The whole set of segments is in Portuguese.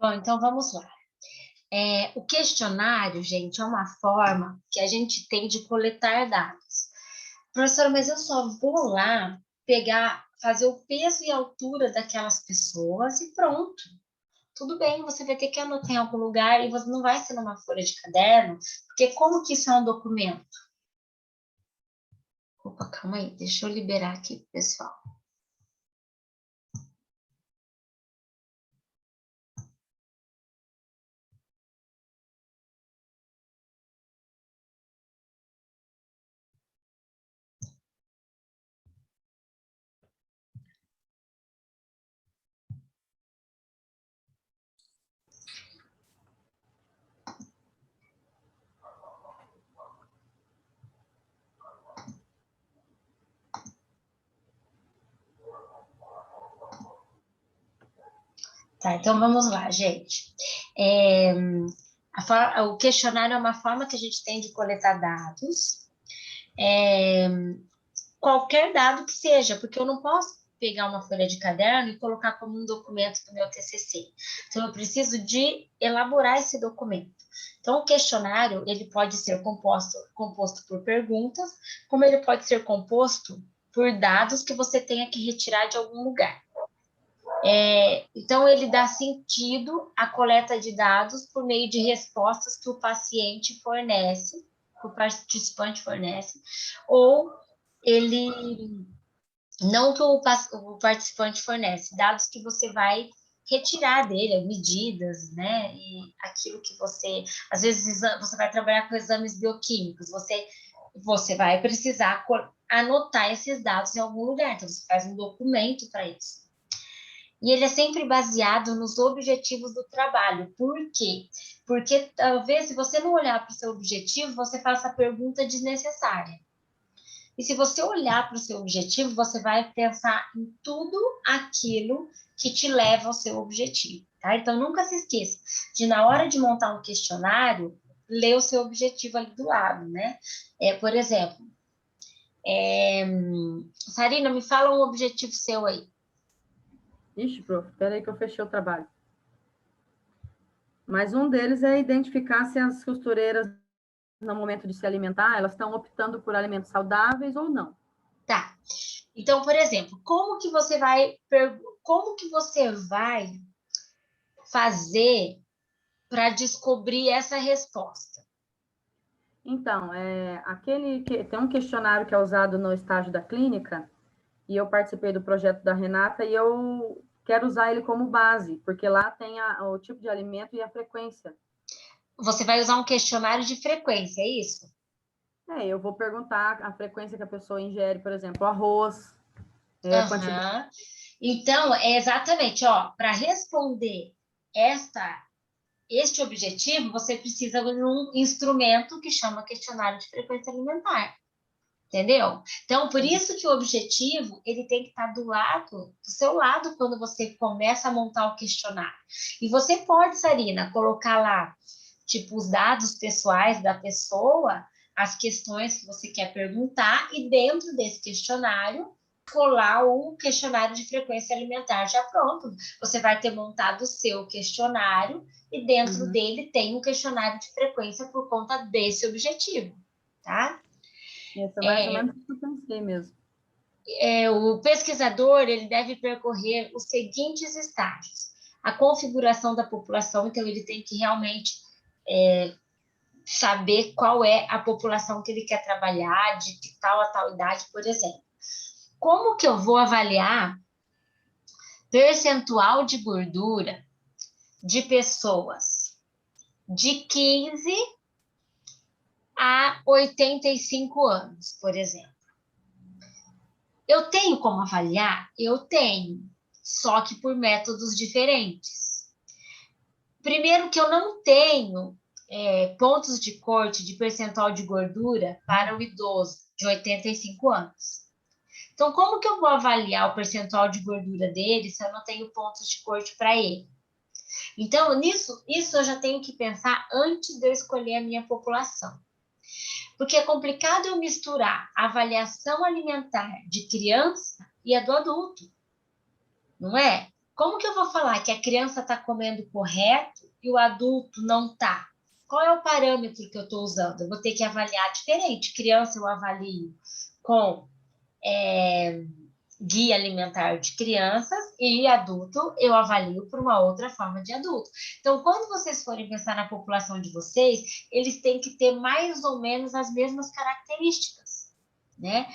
Bom, então vamos lá. O questionário, gente, é uma forma que a gente tem de coletar dados. Professora, mas eu só vou lá pegar, fazer o peso e altura daquelas pessoas e pronto. Tudo bem, você vai ter que anotar em algum lugar e você não vai ser numa folha de caderno, porque como que isso é um documento? Opa, calma aí, deixa eu liberar aqui, pessoal. Tá, então vamos lá, gente. O questionário é uma forma que a gente tem de coletar dados, qualquer dado que seja, porque eu não posso pegar uma folha de caderno e colocar como um documento do meu TCC. Então, eu preciso de elaborar esse documento. Então, o questionário, ele pode ser composto por perguntas, como ele pode ser composto por dados que você tenha que retirar de algum lugar. Então, ele dá sentido à coleta de dados por meio de respostas que o paciente fornece, que o participante fornece, ou ele não que o participante fornece, dados que você vai retirar dele, medidas, né? E aquilo que você, às vezes, você vai trabalhar com exames bioquímicos, você vai precisar anotar esses dados em algum lugar, então você faz um documento para isso. E ele é sempre baseado nos objetivos do trabalho. Por quê? Porque talvez, se você não olhar para o seu objetivo, você faça a pergunta desnecessária. E se você olhar para o seu objetivo, você vai pensar em tudo aquilo que te leva ao seu objetivo, tá? Então, nunca se esqueça de, na hora de montar um questionário, ler o seu objetivo ali do lado, né? Por exemplo, Sarina, me fala um objetivo seu aí. Ixi, prof, espera aí que eu fechei o trabalho. Mas um deles é identificar se as costureiras, no momento de se alimentar, elas estão optando por alimentos saudáveis ou não. Tá. Então, por exemplo, como que você vai fazer para descobrir essa resposta? Então, tem um questionário que é usado no estágio da clínica, e eu participei do projeto da Renata, e eu quero usar ele como base, porque lá tem o tipo de alimento e a frequência. Você vai usar um questionário de frequência, é isso? Eu vou perguntar a frequência que a pessoa ingere, por exemplo, arroz, quantidade. Aham. Então, é exatamente, ó, para responder este objetivo, você precisa de um instrumento que chama questionário de frequência alimentar. Entendeu? Então, por isso que o objetivo, ele tem que estar do seu lado, quando você começa a montar o questionário. E você pode, Sarina, colocar lá, tipo, os dados pessoais da pessoa, as questões que você quer perguntar, e dentro desse questionário, colar o questionário de frequência alimentar já pronto. Você vai ter montado o seu questionário, e dentro dele tem um questionário de frequência por conta desse objetivo, tá? Esse é mais ou menos o que eu pensei mesmo. O pesquisador, ele deve percorrer os seguintes estágios: a configuração da população, então ele tem que realmente saber qual é a população que ele quer trabalhar, de tal a tal idade, por exemplo. Como que eu vou avaliar percentual de gordura de pessoas de 15 a 85 anos, por exemplo? Eu tenho como avaliar? Eu tenho, só que por métodos diferentes. Primeiro que eu não tenho pontos de corte de percentual de gordura para o idoso de 85 anos. Então, como que eu vou avaliar o percentual de gordura dele se eu não tenho pontos de corte para ele? Então, isso eu já tenho que pensar antes de eu escolher a minha população. Porque é complicado eu misturar a avaliação alimentar de criança e a do adulto, não é? Como que eu vou falar que a criança está comendo correto e o adulto não está? Qual é o parâmetro que eu estou usando? Eu vou ter que avaliar diferente. Criança eu avalio com guia alimentar de crianças e adulto eu avalio por uma outra forma de adulto. Então, quando vocês forem pensar na população de vocês, eles têm que ter mais ou menos as mesmas características, né?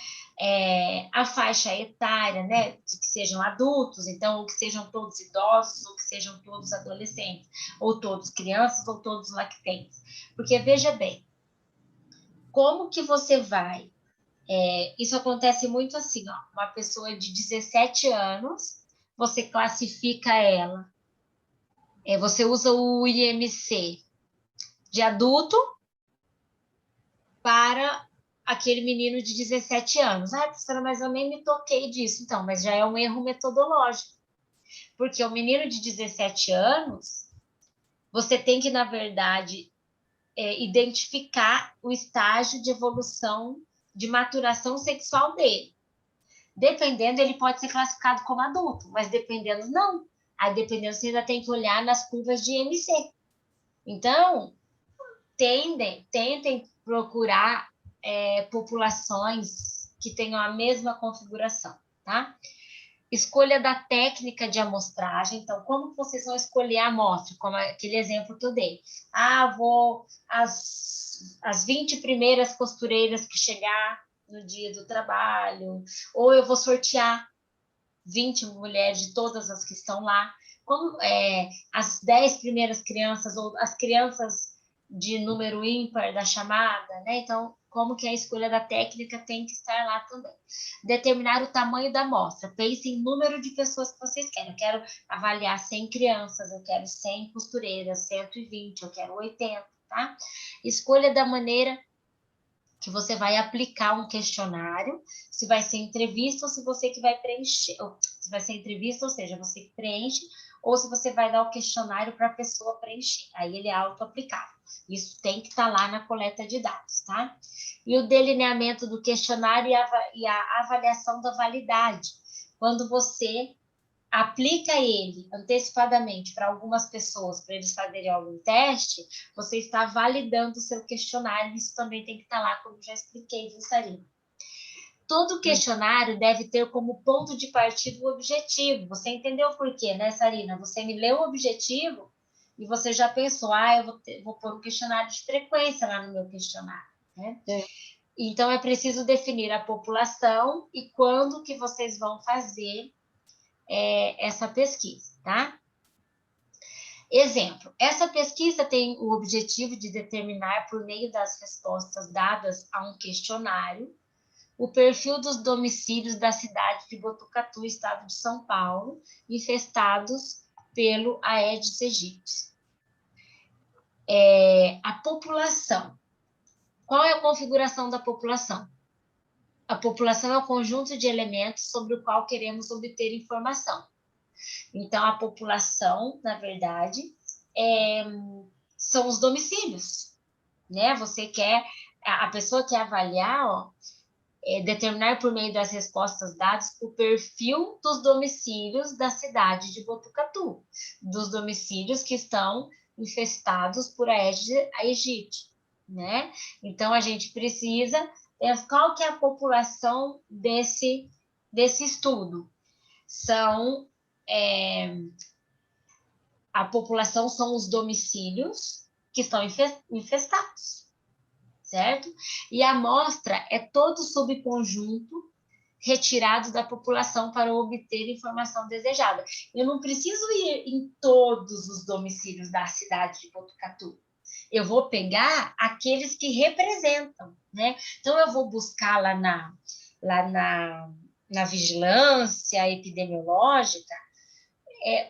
A faixa etária, né? De que sejam adultos, então, ou que sejam todos idosos, ou que sejam todos adolescentes, ou todos crianças, ou todos lactentes. Porque, veja bem, como que você vai isso acontece muito assim, ó, uma pessoa de 17 anos, você classifica ela, você usa o IMC de adulto para aquele menino de 17 anos. Ah, professora, mas eu nem me toquei disso. Então, mas já é um erro metodológico, porque o menino de 17 anos, você tem que, na verdade, identificar o estágio de evolução, de maturação sexual dele. Dependendo, ele pode ser classificado como adulto, mas dependendo, não. Aí, dependendo, você ainda tem que olhar nas curvas de IMC. Então, tentem procurar populações que tenham a mesma configuração, tá? Escolha da técnica de amostragem. Então, como vocês vão escolher a amostra? Como aquele exemplo que eu dei. Vou as 20 primeiras costureiras que chegar no dia do trabalho, ou eu vou sortear 20 mulheres de todas as que estão lá, como as 10 primeiras crianças, ou as crianças de número ímpar da chamada, né? Então, como que a escolha da técnica tem que estar lá também. Determinar o tamanho da amostra. Pense em número de pessoas que vocês querem. Eu quero avaliar 100 crianças, eu quero 100 costureiras, 120, eu quero 80, tá? Escolha da maneira que você vai aplicar um questionário, se vai ser entrevista ou se você que vai preencher, ou se vai ser entrevista, ou seja, você que preenche, ou se você vai dar o questionário para a pessoa preencher. Aí ele é auto-aplicável. Isso tem que estar lá na coleta de dados, tá? E o delineamento do questionário e a avaliação da validade. Quando você aplica ele antecipadamente para algumas pessoas, para eles fazerem algum teste, você está validando o seu questionário, isso também tem que estar lá, como já expliquei, viu, Sarina? Todo questionário deve ter como ponto de partida o objetivo. Você entendeu por quê, né, Sarina? Você me leu o objetivo e você já pensou, eu vou pôr um questionário de frequência lá no meu questionário, né? Então, é preciso definir a população e quando que vocês vão fazer essa pesquisa, tá? Exemplo, essa pesquisa tem o objetivo de determinar, por meio das respostas dadas a um questionário, o perfil dos domicílios da cidade de Botucatu, estado de São Paulo, infestados pelo Aedes aegypti. A população. Qual é a configuração da população? A população é o conjunto de elementos sobre o qual queremos obter informação. Então, a população, na verdade, são os domicílios, né? A pessoa quer avaliar, determinar por meio das respostas dadas o perfil dos domicílios da cidade de Botucatu, dos domicílios que estão infestados por Aedes aegypti, né? Então, a gente precisa qual que é a população desse estudo? A população são os domicílios que estão infestados, certo? E a amostra é todo subconjunto retirado da população para obter informação desejada. Eu não preciso ir em todos os domicílios da cidade de Botucatu. Eu vou pegar aqueles que representam, né? Então, eu vou buscar lá na vigilância epidemiológica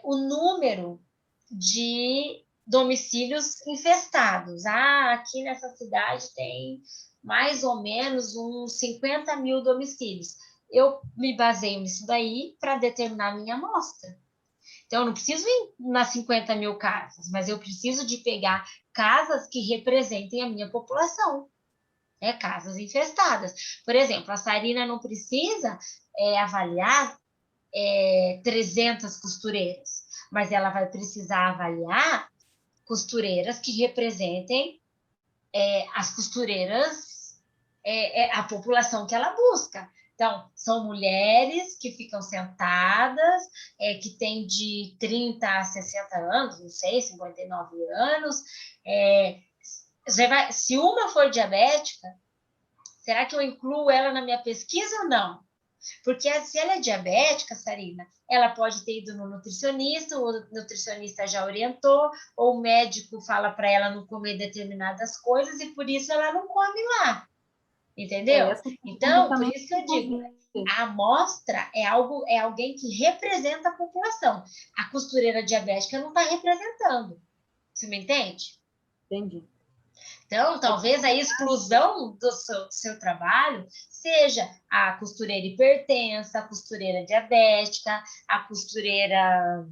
o número de domicílios infestados. Aqui nessa cidade tem mais ou menos uns 50 mil domicílios. Eu me baseio nisso daí para determinar a minha amostra. Então, eu não preciso ir nas 50 mil casas, mas eu preciso de pegar casas que representem a minha população. Casas infestadas. Por exemplo, a Sarina não precisa avaliar 300 costureiras, mas ela vai precisar avaliar costureiras que representem as costureiras, a população que ela busca. Então, são mulheres que ficam sentadas, que têm de 30 a 60 anos, não sei, 59 anos. Se uma for diabética, será que eu incluo ela na minha pesquisa ou não? Porque se ela é diabética, Sarina, ela pode ter ido no nutricionista, o nutricionista já orientou, ou o médico fala para ela não comer determinadas coisas e por isso ela não come lá. Entendeu? Então, por isso que eu digo, a amostra é alguém que representa a população. A costureira diabética não está representando. Você me entende? Entendi. Então, talvez a exclusão do seu trabalho seja a costureira hipertensa, a costureira diabética, a costureira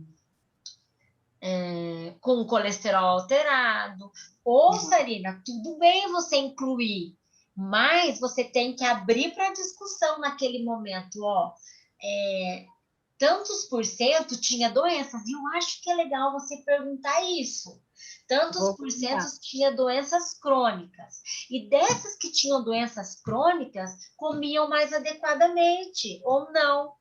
com colesterol alterado. Ou, Sarina, tudo bem você incluir, mas você tem que abrir para discussão naquele momento. Tantos por cento tinha doenças, e eu acho que é legal você perguntar isso. Tantos por cento tinha doenças crônicas. E dessas que tinham doenças crônicas, comiam mais adequadamente, ou não.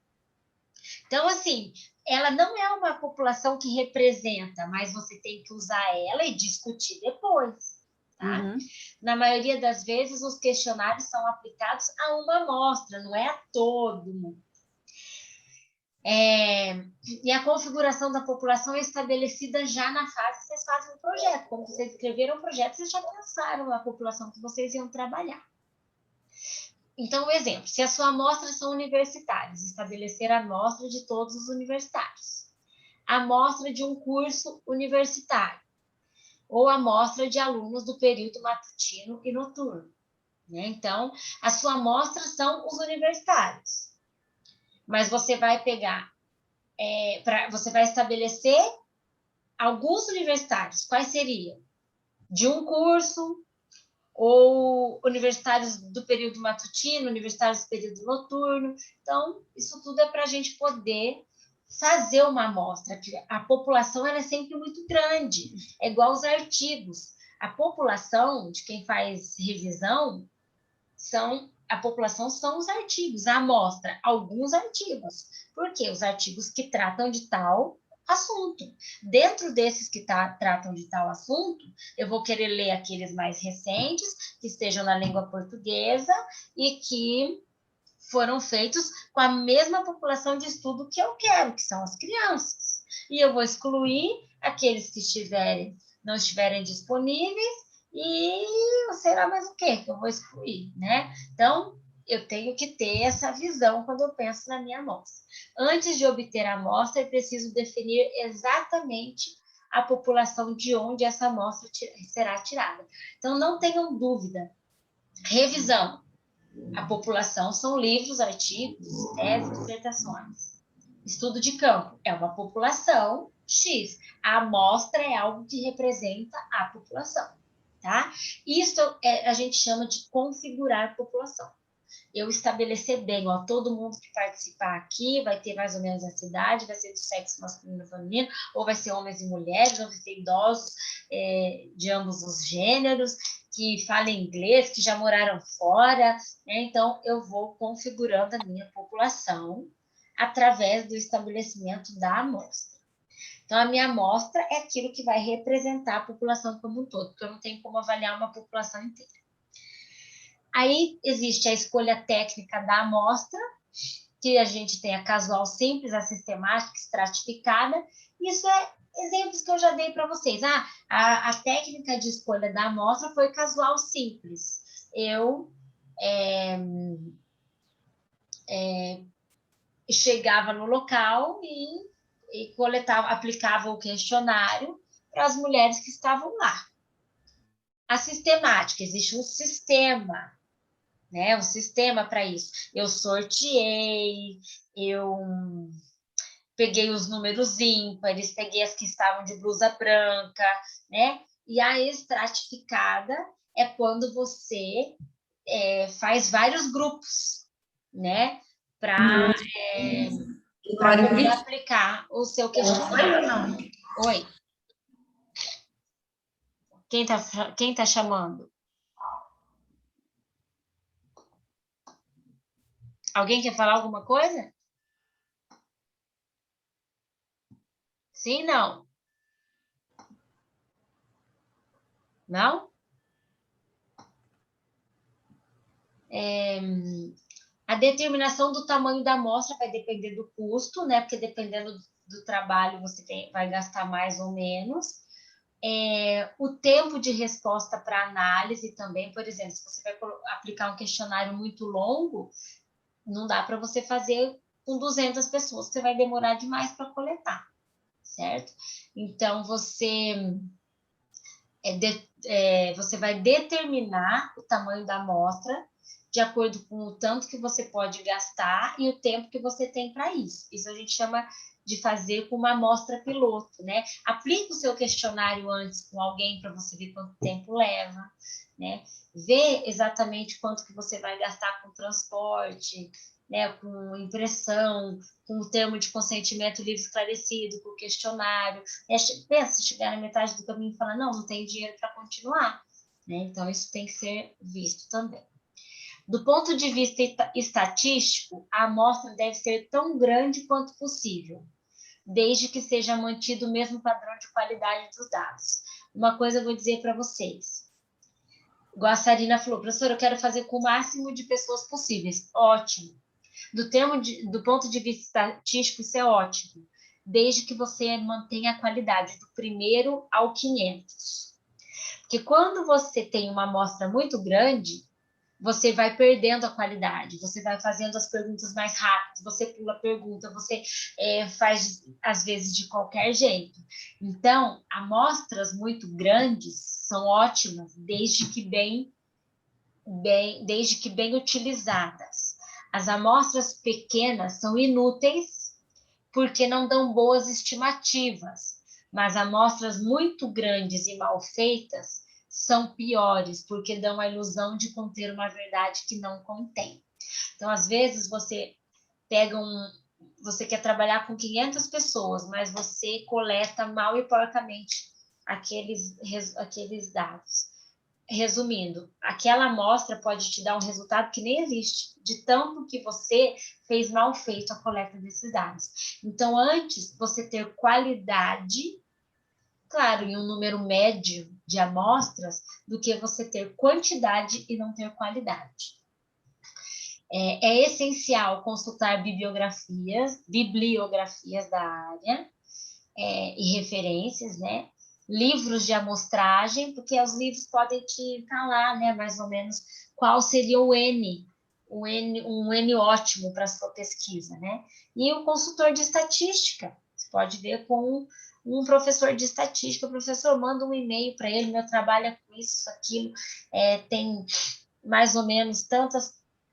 Então, assim, ela não é uma população que representa, mas você tem que usar ela e discutir depois. Tá? Na maioria das vezes, os questionários são aplicados a uma amostra, não é a todo mundo. E a configuração da população é estabelecida já na fase que vocês fazem o projeto. Quando vocês escreveram o projeto, vocês já pensaram a população que vocês iam trabalhar. Então, um exemplo, se a sua amostra são universitários, estabelecer a amostra de todos os universitários. Amostra de um curso universitário. Ou amostra de alunos do período matutino e noturno. Né? Então, a sua amostra são os universitários. Mas você vai pegar, você vai estabelecer alguns universitários. Quais seriam? De um curso, ou universitários do período matutino, universitários do período noturno. Então, isso tudo é para a gente poder fazer uma amostra, que a população ela é sempre muito grande, é igual os artigos. A população de quem faz revisão a população são os artigos, a amostra, alguns artigos. Por quê? Os artigos que tratam de tal assunto. Dentro desses que tratam de tal assunto, eu vou querer ler aqueles mais recentes, que estejam na língua portuguesa e que foram feitos com a mesma população de estudo que eu quero, que são as crianças. E eu vou excluir aqueles que não estiverem disponíveis e será mais o quê que eu vou excluir, né? Então, eu tenho que ter essa visão quando eu penso na minha amostra. Antes de obter a amostra, eu preciso definir exatamente a população de onde essa amostra será tirada. Então, não tenham dúvida. Revisão. A população são livros, artigos, teses, dissertações. Estudo de campo é uma população X. A amostra é algo que representa a população. Tá? Isso a gente chama de configurar população. Eu estabelecer bem, todo mundo que participar aqui vai ter mais ou menos essa idade, vai ser do sexo masculino e feminino, ou vai ser homens e mulheres, ou vai ser idosos de ambos os gêneros, que falem inglês, que já moraram fora, né? Então, eu vou configurando a minha população através do estabelecimento da amostra. Então, a minha amostra é aquilo que vai representar a população como um todo, porque eu não tenho como avaliar uma população inteira. Aí, existe a escolha técnica da amostra, que a gente tem a casual simples, a sistemática, estratificada. Isso é exemplos que eu já dei para vocês. A técnica de escolha da amostra foi casual simples. Eu chegava no local e aplicava o questionário para as mulheres que estavam lá. A sistemática, existe um sistema, né? Um sistema para isso. Eu sorteei, eu peguei os números ímpares, peguei as que estavam de blusa branca, né? E a estratificada é quando você faz vários grupos, né? Para para poder aplicar o seu questionário. Não. Oi. Quem tá chamando? Alguém quer falar alguma coisa? Sim, não? Não? A determinação do tamanho da amostra vai depender do custo, né? Porque dependendo do trabalho você vai gastar mais ou menos. O tempo de resposta para análise também, por exemplo, se você vai aplicar um questionário muito longo, não dá para você fazer com 200 pessoas, você vai demorar demais para coletar, certo? Então, você vai determinar o tamanho da amostra de acordo com o tanto que você pode gastar e o tempo que você tem para isso. Isso a gente chama de fazer com uma amostra piloto, né? Aplique o seu questionário antes com alguém para você ver quanto tempo leva, né? Vê exatamente quanto que você vai gastar com transporte, né? Com impressão, com o termo de consentimento livre esclarecido, com o questionário. Pensa, chegar na metade do caminho e falar, não tem dinheiro para continuar, né? Então, isso tem que ser visto também. Do ponto de vista estatístico, a amostra deve ser tão grande quanto possível, desde que seja mantido o mesmo padrão de qualidade dos dados. Uma coisa eu vou dizer para vocês. Igual a Sarina falou, professora, eu quero fazer com o máximo de pessoas possíveis. Ótimo. Do ponto de vista estatístico, isso é ótimo, desde que você mantenha a qualidade do 1º ao 500. Porque quando você tem uma amostra muito grande, você vai perdendo a qualidade, você vai fazendo as perguntas mais rápidas, você pula a pergunta, você faz, às vezes, de qualquer jeito. Então, amostras muito grandes são ótimas, desde que bem utilizadas. As amostras pequenas são inúteis porque não dão boas estimativas, mas amostras muito grandes e mal feitas são piores, porque dão a ilusão de conter uma verdade que não contém. Então, às vezes, você quer trabalhar com 500 pessoas, mas você coleta mal e porcamente aqueles dados. Resumindo, aquela amostra pode te dar um resultado que nem existe, de tanto que você fez mal feito a coleta desses dados. Então, antes você ter qualidade, claro, em um número médio de amostras, do que você ter quantidade e não ter qualidade. É essencial consultar bibliografias da área e referências, né? Livros de amostragem, porque os livros podem te falar, né, mais ou menos qual seria um N ótimo para a sua pesquisa, né? E o consultor de estatística, você pode ver com um professor de estatística, o professor manda um e-mail para ele, meu trabalho é com isso, aquilo, tem mais ou menos tantas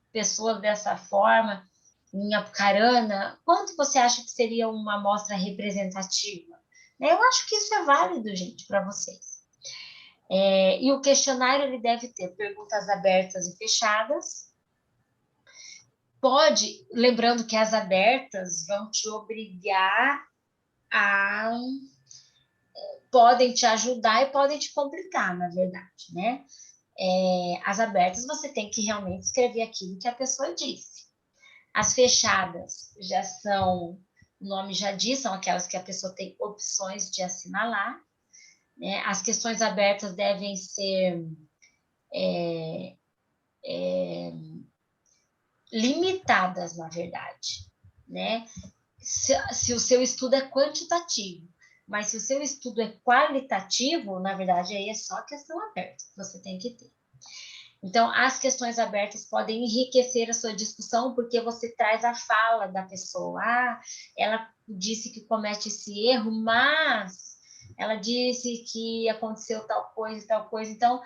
pessoas dessa forma, em Apucarana, quanto você acha que seria uma amostra representativa? Eu acho que isso é válido, gente, para vocês. E o questionário ele deve ter perguntas abertas e fechadas. Lembrando que as abertas vão te obrigar podem te ajudar e podem te complicar, na verdade, né? As abertas você tem que realmente escrever aquilo que a pessoa disse. As fechadas já são, o nome já diz, são aquelas que a pessoa tem opções de assinalar, né? As questões abertas devem ser limitadas, na verdade, né? Se o seu estudo é quantitativo, mas se o seu estudo é qualitativo, na verdade, aí é só questão aberta que você tem que ter. Então, as questões abertas podem enriquecer a sua discussão, porque você traz a fala da pessoa. Ela disse que comete esse erro, mas ela disse que aconteceu tal coisa e tal coisa. Então,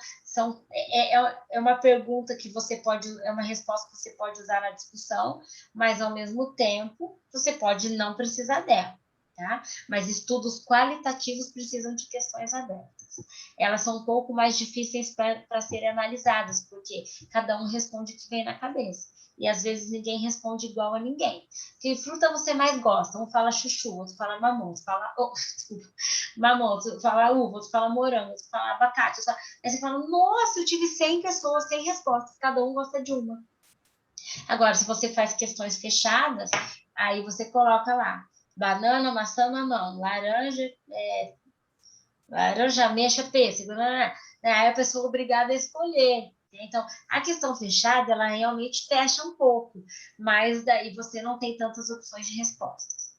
é uma pergunta que você pode, é uma resposta que você pode usar na discussão, mas, ao mesmo tempo, você pode não precisar dela, tá? Mas estudos qualitativos precisam de questões abertas. elas são um pouco mais difíceis para serem analisadas, porque cada um responde o que vem na cabeça. E às vezes ninguém responde igual a ninguém. Que fruta você mais gosta? Um fala chuchu, outro fala mamão, outro fala mamão, outro fala uva, outro fala morango, outro fala abacate. Aí você fala, nossa, eu tive 100 pessoas, 100 respostas, cada um gosta de uma. Agora, se você faz questões fechadas, aí você coloca lá, banana, maçã, mamão, laranja, ameixa, pêssego, aí a pessoa é obrigada a escolher. Então, a questão fechada, ela realmente fecha um pouco, mas daí você não tem tantas opções de respostas.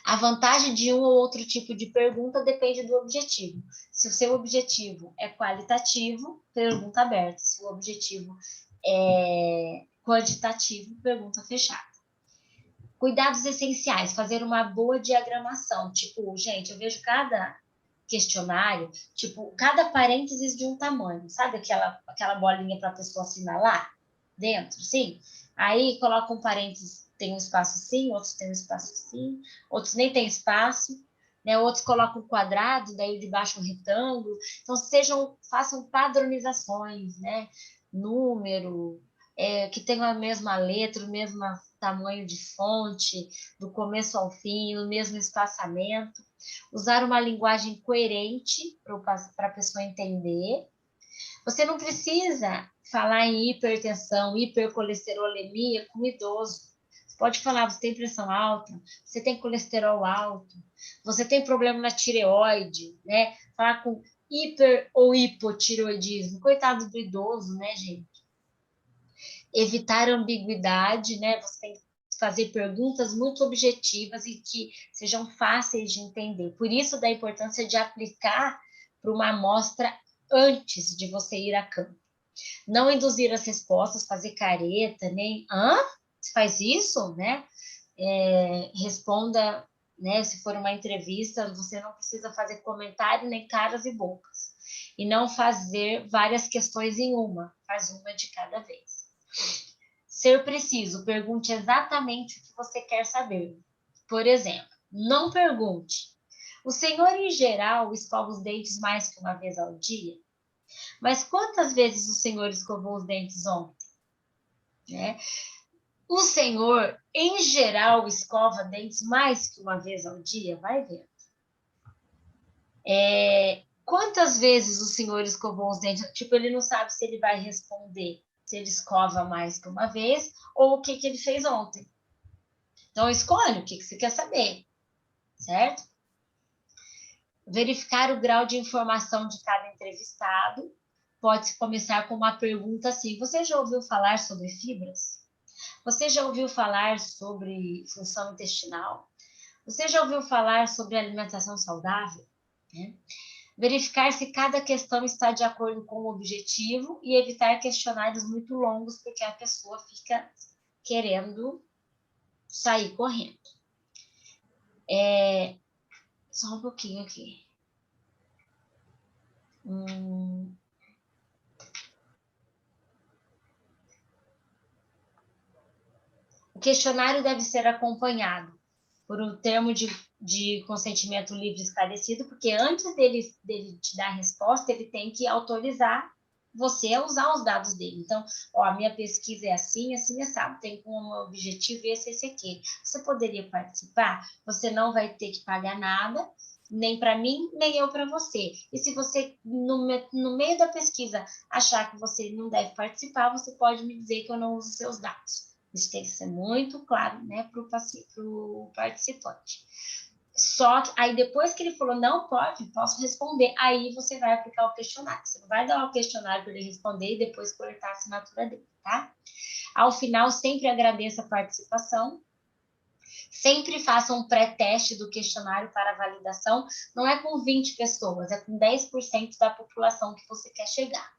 A vantagem de um ou outro tipo de pergunta depende do objetivo. Se o seu objetivo é qualitativo, pergunta aberta. Se o objetivo é quantitativo, pergunta fechada. Cuidados essenciais, fazer uma boa diagramação. Tipo, gente, eu vejo cada questionário, tipo, cada parênteses de um tamanho, sabe aquela bolinha para a pessoa assinalar dentro, sim? Aí coloca um parênteses, tem um espaço assim, outros tem um espaço assim, outros nem tem espaço, né? Outros colocam um quadrado, daí de baixo um retângulo. Então, façam padronizações, né? Número, que tenham a mesma letra, o mesmo tamanho de fonte, do começo ao fim, o mesmo espaçamento. Usar uma linguagem coerente para a pessoa entender. Você não precisa falar em hipertensão, hipercolesterolemia com idoso. Você pode falar, você tem pressão alta, você tem colesterol alto, você tem problema na tireoide, né? Falar com hiper ou hipotireoidismo. Coitado do idoso, né, gente? Evitar ambiguidade, né? Você tem que fazer perguntas muito objetivas e que sejam fáceis de entender. Por isso, da importância de aplicar para uma amostra antes de você ir a campo. Não induzir as respostas, fazer careta, nem você faz isso, né? Responda, né? Se for uma entrevista, você não precisa fazer comentário, nem caras e bocas. E não fazer várias questões em uma, faz uma de cada vez. Ser preciso, pergunte exatamente o que você quer saber. Por exemplo, não pergunte: o senhor, em geral, escova os dentes mais que uma vez ao dia? Mas quantas vezes o senhor escovou os dentes ontem? Né? O senhor, em geral, escova dentes mais que uma vez ao dia? Vai ver. Quantas vezes o senhor escovou os dentes? Tipo, ele não sabe se ele vai responder se ele escova mais que uma vez ou o que ele fez ontem. Então, escolhe o que você quer saber, certo? Verificar o grau de informação de cada entrevistado. Pode começar com uma pergunta assim: você já ouviu falar sobre fibras? Você já ouviu falar sobre função intestinal? Você já ouviu falar sobre alimentação saudável? Né? Verificar se cada questão está de acordo com o objetivo e evitar questionários muito longos, porque a pessoa fica querendo sair correndo. Só um pouquinho aqui. O questionário deve ser acompanhado por um termo de consentimento livre e esclarecido, porque antes dele te dar a resposta, ele tem que autorizar você a usar os dados dele. Então, a minha pesquisa é assim, assim, assado, tem como objetivo esse aqui. Você poderia participar? Você não vai ter que pagar nada, nem para mim, nem eu para você. E se você, no meio da pesquisa, achar que você não deve participar, você pode me dizer que eu não uso seus dados. Isso tem que ser muito claro, né, para o participante. Só que aí depois que ele falou, não pode, posso responder, aí você vai aplicar o questionário. Você não vai dar o questionário para ele responder e depois coletar a assinatura dele, tá? Ao final, sempre agradeça a participação. Sempre faça um pré-teste do questionário para validação. Não é com 20 pessoas, é com 10% da população que você quer chegar.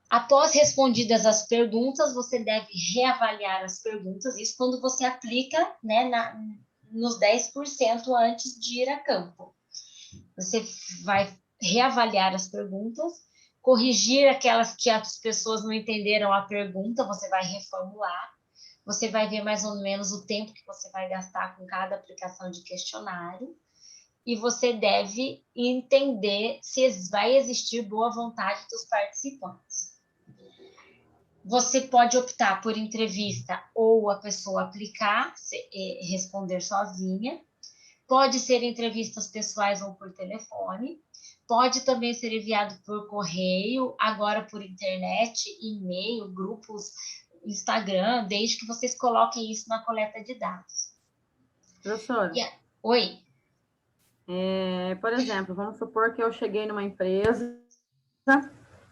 Após respondidas as perguntas, você deve reavaliar as perguntas, isso quando você aplica, né, nos 10% antes de ir a campo. Você vai reavaliar as perguntas, corrigir aquelas que as pessoas não entenderam a pergunta, você vai reformular, você vai ver mais ou menos o tempo que você vai gastar com cada aplicação de questionário, e você deve entender se vai existir boa vontade dos participantes. Você pode optar por entrevista ou a pessoa aplicar, responder sozinha. Pode ser entrevistas pessoais ou por telefone. Pode também ser enviado por correio, agora por internet, e-mail, grupos, Instagram, desde que vocês coloquem isso na coleta de dados. Professora, Oi. Por exemplo, vamos supor que eu cheguei numa empresa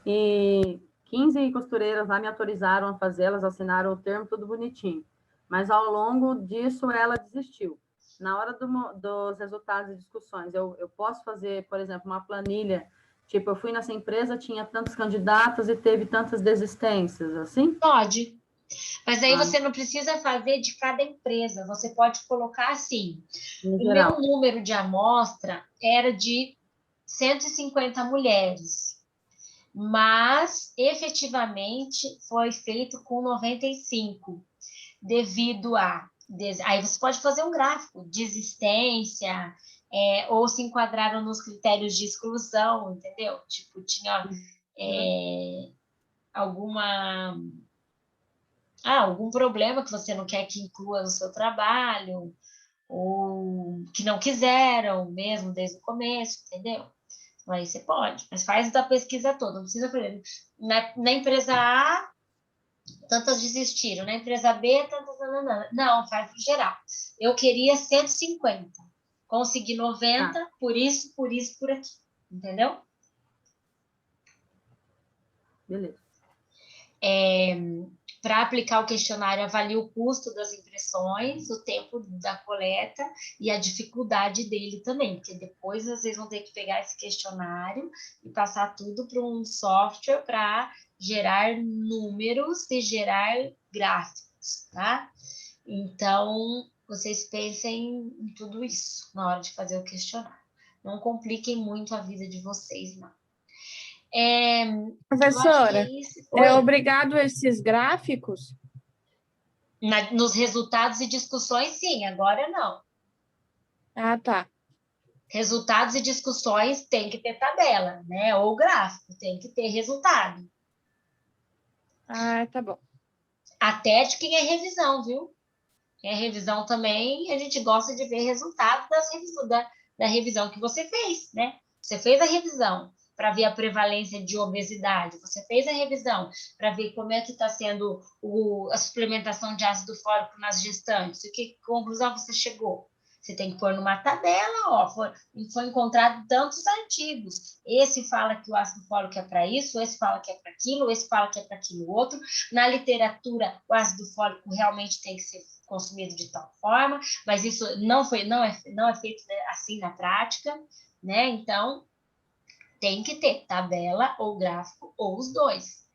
e 15 costureiras lá me autorizaram a fazer, elas assinaram o termo, tudo bonitinho. Mas ao longo disso ela desistiu. Na hora dos resultados e discussões, eu posso fazer, por exemplo, uma planilha, tipo, eu fui nessa empresa, tinha tantos candidatos e teve tantas desistências, assim? Pode. Mas aí você não precisa fazer de cada empresa. Você pode colocar assim: o meu número de amostra era de 150 mulheres, mas efetivamente foi feito com 95, devido a. Aí você pode fazer um gráfico, desistência, ou se enquadraram nos critérios de exclusão, entendeu? Tipo, tinha algum problema que você não quer que inclua no seu trabalho, ou que não quiseram mesmo desde o começo, entendeu? Aí você pode, mas faz da pesquisa toda, não precisa fazer. Na empresa A, tantas desistiram, na empresa B, tantas. Não, faz no geral. Eu queria 150, consegui 90, por isso, por aqui, entendeu? Beleza. Para aplicar o questionário, avalie o custo das impressões, o tempo da coleta e a dificuldade dele também, porque depois vocês vão ter que pegar esse questionário e passar tudo para um software para gerar números e gerar gráficos, tá? Então, vocês pensem em tudo isso na hora de fazer o questionário. Não compliquem muito a vida de vocês, não. Professora, é obrigado esses gráficos? Nos resultados e discussões, sim, agora não. Ah, tá. Resultados e discussões tem que ter tabela, né? Ou gráfico, tem que ter resultado. Ah, tá bom. Até de quem é revisão, viu? Quem é revisão também, a gente gosta de ver resultado da revisão que você fez, né? Você fez a revisão para ver a prevalência de obesidade, você fez a revisão para ver como é que está sendo a suplementação de ácido fólico nas gestantes, que conclusão você chegou. Você tem que pôr numa tabela, ó, foi encontrado tantos artigos. Esse fala que o ácido fólico é para isso, esse fala que é para aquilo, esse fala que é para aquilo outro. Na literatura, o ácido fólico realmente tem que ser consumido de tal forma, mas isso não é feito assim na prática, né? Então, tem que ter tabela ou gráfico ou os dois,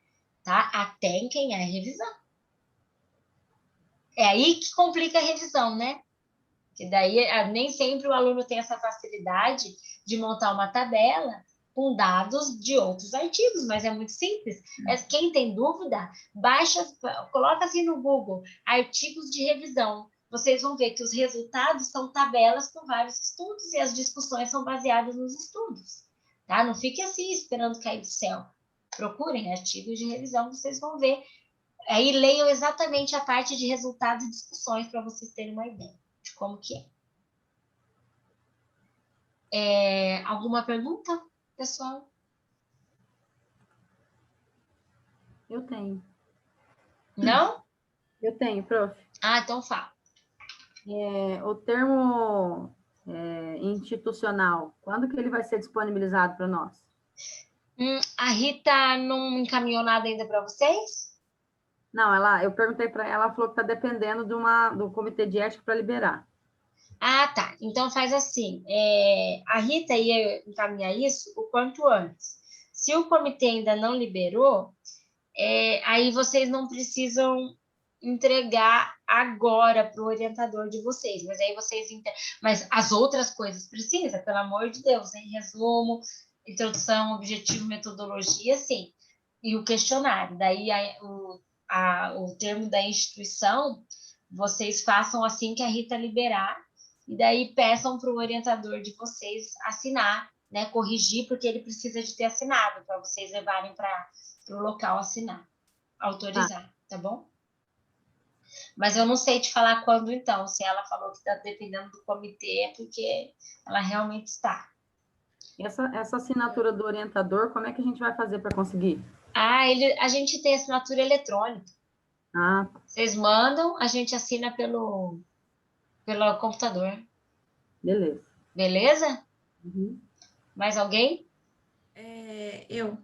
tá? Até em quem é revisão. É aí que complica a revisão, né? Que daí nem sempre o aluno tem essa facilidade de montar uma tabela com dados de outros artigos, mas é muito simples. Quem tem dúvida, coloca assim no Google, artigos de revisão. Vocês vão ver que os resultados são tabelas com vários estudos e as discussões são baseadas nos estudos. Tá? Não fique assim esperando cair do céu. Procurem artigos de revisão, vocês vão ver. Aí leiam exatamente a parte de resultados e discussões para vocês terem uma ideia de como que é. Alguma pergunta, pessoal? Eu tenho. Não? Eu tenho, prof. Ah, então fala. O termo institucional, quando que ele vai ser disponibilizado para nós? A Rita não encaminhou nada ainda para vocês? Não, eu perguntei para ela, ela falou que está dependendo do comitê de ética para liberar. Ah, tá. Então faz assim. A Rita ia encaminhar isso o quanto antes. Se o comitê ainda não liberou, aí vocês não precisam entregar agora para o orientador de vocês, mas aí mas as outras coisas precisa, pelo amor de Deus, em resumo, introdução, objetivo, metodologia, sim, e o questionário. Daí o termo da instituição vocês façam assim que a Rita liberar, e daí peçam para o orientador de vocês assinar, né, corrigir, porque ele precisa de ter assinado para vocês levarem para o local assinar, autorizar, tá bom? Mas eu não sei te falar quando então, se ela falou que está dependendo do comitê, é porque ela realmente está. Essa assinatura do orientador, como é que a gente vai fazer para conseguir? A gente tem assinatura eletrônica. Ah, Vocês mandam, a gente assina pelo computador. beleza. Beleza? Uhum. Mais alguém? Eu.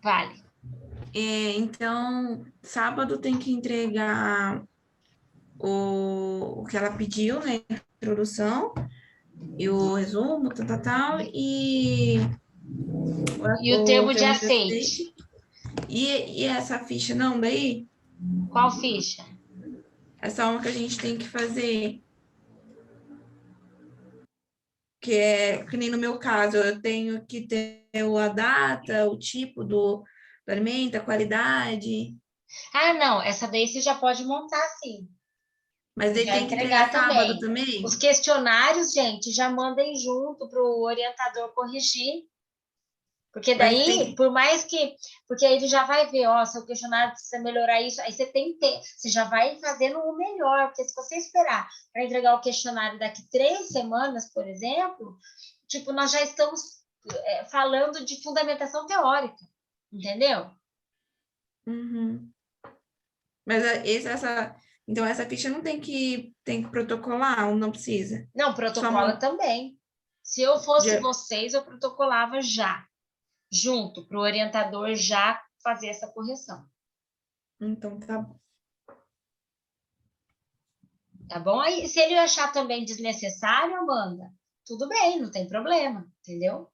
Vale. Então, sábado tem que entregar o que ela pediu, né? Introdução e o resumo, tal, e E o termo de termo de aceite? aceite. E essa ficha, não, daí? Qual ficha? Essa uma que a gente tem que fazer. Que é, que nem no meu caso, eu tenho que ter a data, o tipo do alimento, a qualidade. Ah, não, essa daí você já pode montar sim. Mas E ele já tem que entregar entregar sábado também. também? Os questionários, gente, já mandem junto para o orientador corrigir. Porque Mas daí, tem. por mais que. Porque aí ele já vai ver, ó, seu questionário precisa melhorar isso. Aí você tem que ter. Você já vai fazendo o melhor. Porque se você esperar para entregar o questionário daqui 3 semanas, por exemplo, tipo, nós já estamos falando de fundamentação teórica. Entendeu? Uhum. Mas então essa ficha não tem que protocolar ou não precisa? Não, Só protocola mon- também. Se eu fosse já- vocês, eu protocolava já, junto, para o orientador já fazer essa correção. Então tá bom. Tá bom? Aí, se ele achar também desnecessário, Amanda, tudo bem, não tem problema, entendeu?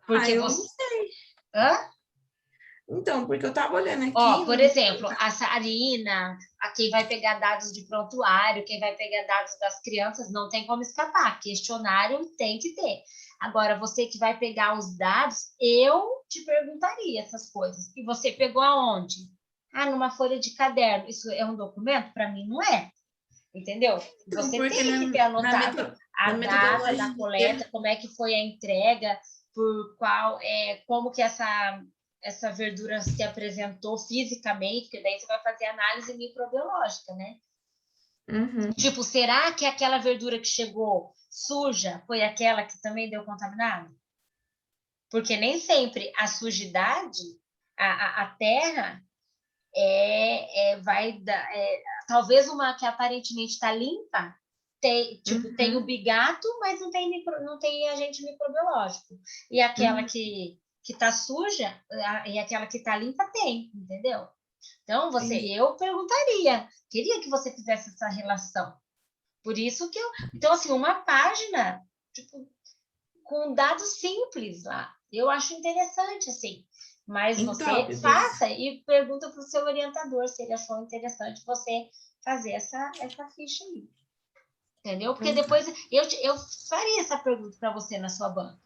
Porque Eu não você. sei. Hã? Então, porque eu tava olhando Ó, aqui, por não. exemplo, a Sarina, a quem vai pegar dados de prontuário, quem vai pegar dados das crianças, não tem como escapar. Questionário tem que ter. Agora, você que vai pegar os dados, eu te perguntaria essas coisas. E você pegou aonde? Ah, numa folha de caderno. Isso é um documento? Para mim, não é. Entendeu? Então, Você porque tem que ter na, anotado a na data da metodologia. coleta, como é que foi a entrega, por qual, como que essa verdura se apresentou fisicamente, porque daí você vai fazer análise microbiológica, né? Uhum, Tipo, será que aquela verdura que chegou suja foi aquela que também deu contaminada? Porque nem sempre a sujidade, a terra, vai dar. Talvez uma que aparentemente está limpa, tem o uhum, bigato, mas não tem agente microbiológico. E aquela uhum. que está suja e aquela que está limpa tem, entendeu? Então, Entendi. eu perguntaria, queria que você fizesse essa relação. Por isso que eu. Então, assim, uma página, tipo, com dados simples lá. Eu acho interessante, assim. Mas Em você tópicos. faça e pergunta para o seu orientador se ele achou interessante você fazer essa ficha aí. Entendeu? Porque Então tá. depois eu faria essa pergunta para você na sua banca.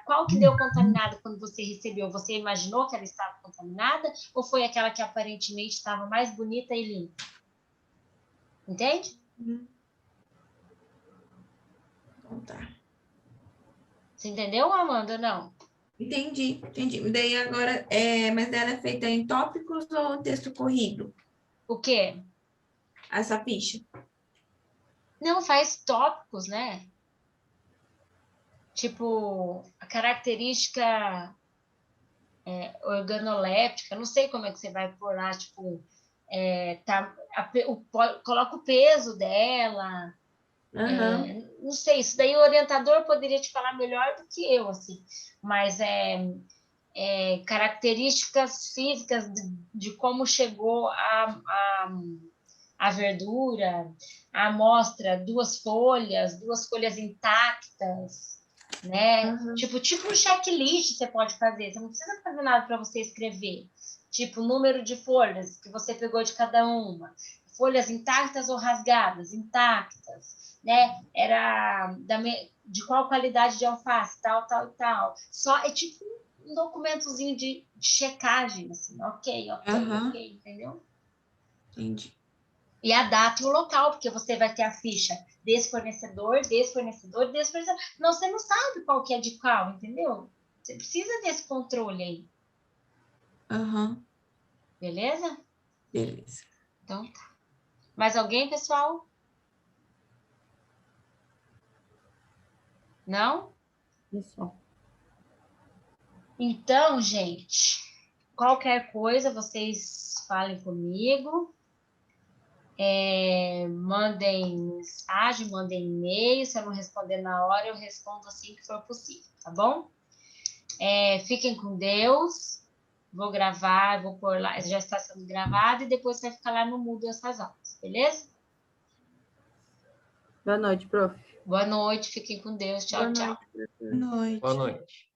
Qual que deu contaminada quando você recebeu? Você imaginou que ela estava contaminada ou foi aquela que aparentemente estava mais bonita e limpa? Entende? Uhum. Então tá. Você entendeu, Amanda? Não. Entendi. Daí agora, mas ela é feita em tópicos ou texto corrido? O quê? Essa ficha. Não, faz tópicos, né? Tipo, a característica organoléptica, não sei como é que você vai pôr lá, tipo, coloca o peso dela, Aham. não sei, isso daí o orientador poderia te falar melhor do que eu, assim, mas características físicas de como chegou a verdura, a amostra, duas folhas intactas, né? Aham. Tipo um checklist você pode fazer, você não precisa fazer nada para você escrever. Tipo, número de folhas que você pegou de cada uma. Folhas intactas ou rasgadas? Intactas, né? De qual qualidade de alface, tal, tal e tal. Só é tipo um documentozinho de checagem, assim, ok, Aham. entendeu? Entendi. E a data e o local, porque você vai ter a ficha desse fornecedor, desse fornecedor, desse fornecedor. Não, você não sabe qual que é de qual, entendeu? Você precisa desse controle aí. Aham, Beleza? beleza. Então tá. Mais alguém, pessoal? Não? Isso. Então, gente, qualquer coisa, vocês falem comigo. Mandem mensagem, mandem e-mail. Se eu não responder na hora, eu respondo assim que for possível, tá bom? Fiquem com Deus. Vou gravar, vou pôr lá, já está sendo gravado e depois vai ficar lá no mudo essas aulas, beleza? Boa noite, prof. Boa noite, fiquem com Deus. Tchau, Boa tchau. noite, professor. Noite. Boa noite.